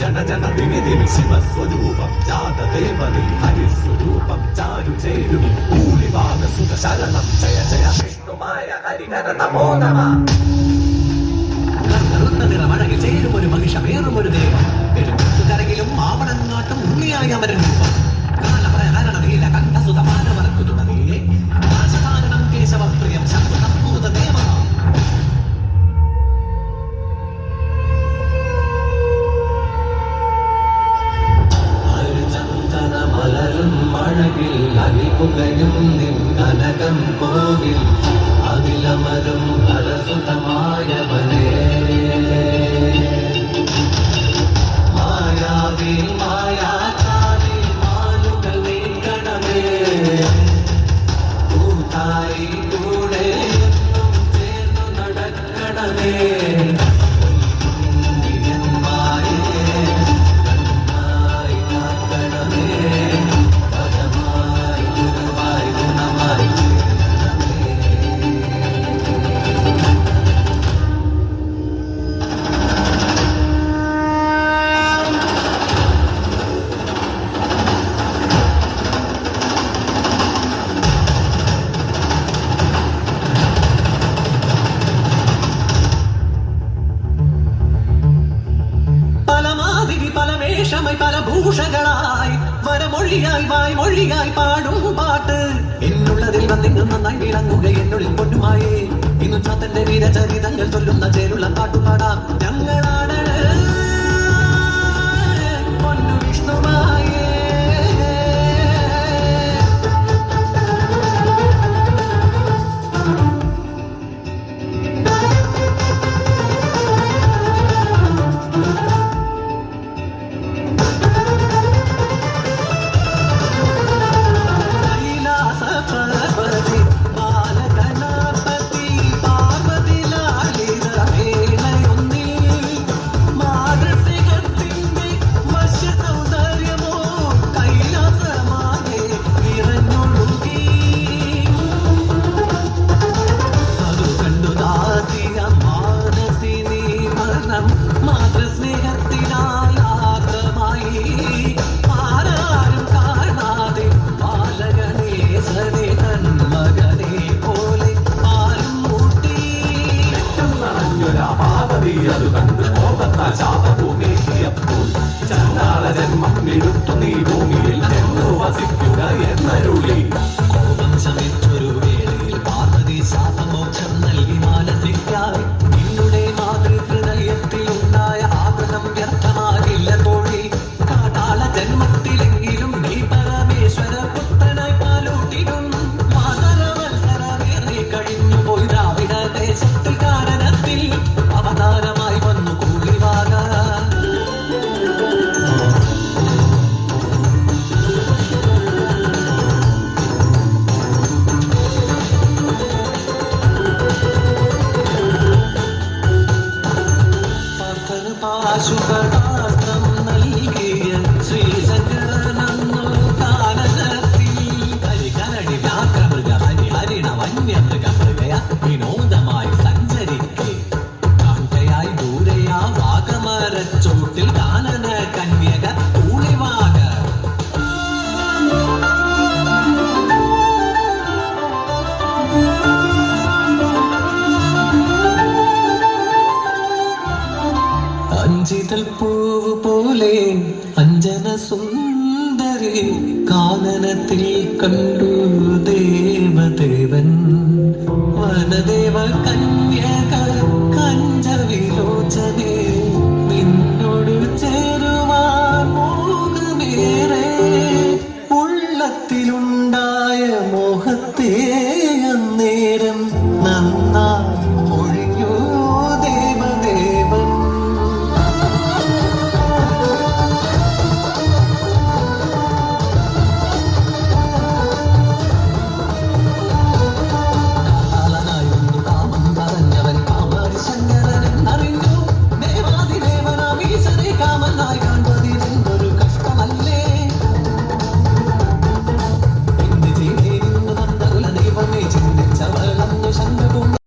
ജന ജന ദിനി ദിനി ശിവസ്വരൂപം ജാതദേവനി ഹരിസ്വരൂപം ചാരു ചേരുമി കൂലിവാക സുത ശരണം ജയ ജയ വിഷ്ണുമായ ഹരിഹര നമോ നമ. കണ്ണറുന്ന നിറമഴകിൽ ചേരും ഒരു മഹിഷമേറും ഒരു ദേവം കരകിലും ആവണങ്ങാട്ടും ഉണ്ണിയായി അമരൻ രൂപം കാലപ്രഹരണീല കണ്ഠസുതമാനവർക്കു തുടങ്ങിയേ നാശധാരണം കേശവപ്രിയം ശത്രു സംഭൂത ദേവ. മലരും മഴകിൽ അരിപുകയും നിൻ കനകം കോവിൽ അതിലമരും ഹരസുതമായവനേ മായാവി മായാചാരി മാലുകൾ നീക്കണമേ കൂട്ടായി കൂടെ എന്നും ചേർന്നു നടക്കണമേ. പല ഭൂഷകളായി വരമൊഴിയായി വായ്മൊഴിയായി പാടും പാട്ട് എന്നുള്ളതിൽ വന്നിങ്ങും നന്നായി വിളങ്ങുക എന്നുള്ളിൽ പൊന്നുമായേ. ഇന്നു ചാത്തന്റെ വീരചരിതങ്ങൾ ചൊല്ലുന്ന ചേരുള്ള പാട്ടുപാടാം ഞങ്ങളാണ് പൊന്നു വിഷ്ണുമായേ. ജന്മം എടുത്തു നീ ഭൂമിയിൽ എന്നു വസിക്കുക എന്നരുളി. കോപം ശമിച്ചൊരു വേളയിൽ പാർവതി ശാപമോക്ഷം നൽകി മാനസിക്കായി നിന്നുടെ മാതൃഹൃദയത്തിലുണ്ടായ ആഗ്രഹം വ്യർത്ഥമാകില്ല കോഴി. കാട്ടാള ജന്മത്തിലെങ്കിലും നീ പരമേശ്വര പുത്രനായി പാലൂട്ടിടും മാതരവത്സരമേറി കഴിഞ്ഞു പോയി ദ്രാവിഡ ദേശത്തിൽ കാരണത്തിൽ അവതാരമായി വന്നു കൂലിവാക. പാശുപടാസ്ത്രം നൽകിയ ശ്രീശങ്കരനന്നു കാനനത്തിൽ കരികരടി വ്യാഘ്രമൃഗ ഹരിഹരിണ വന്യമൃഗമൃഗയ വിനോദമായി സഞ്ചരിക്കെ കാന്തയായി ദൂരയാ വാഗമരച്ചോട്ടിൽ കാനന കന്യക കൂളിവാക. അഞ്ചിതൾ പൂവ് പോലെ അഞ്ജന സുന്ദരി കാനനത്തിൽ കണ്ടു ദേവദേവൻ വനദേവ കന്യക കഞ്ചവിലോചനെ നിന്നോട് ചേരുവാൻ മോഹമേറെ ഉള്ളത്തിലുണ്ടായ മോഹത്തെ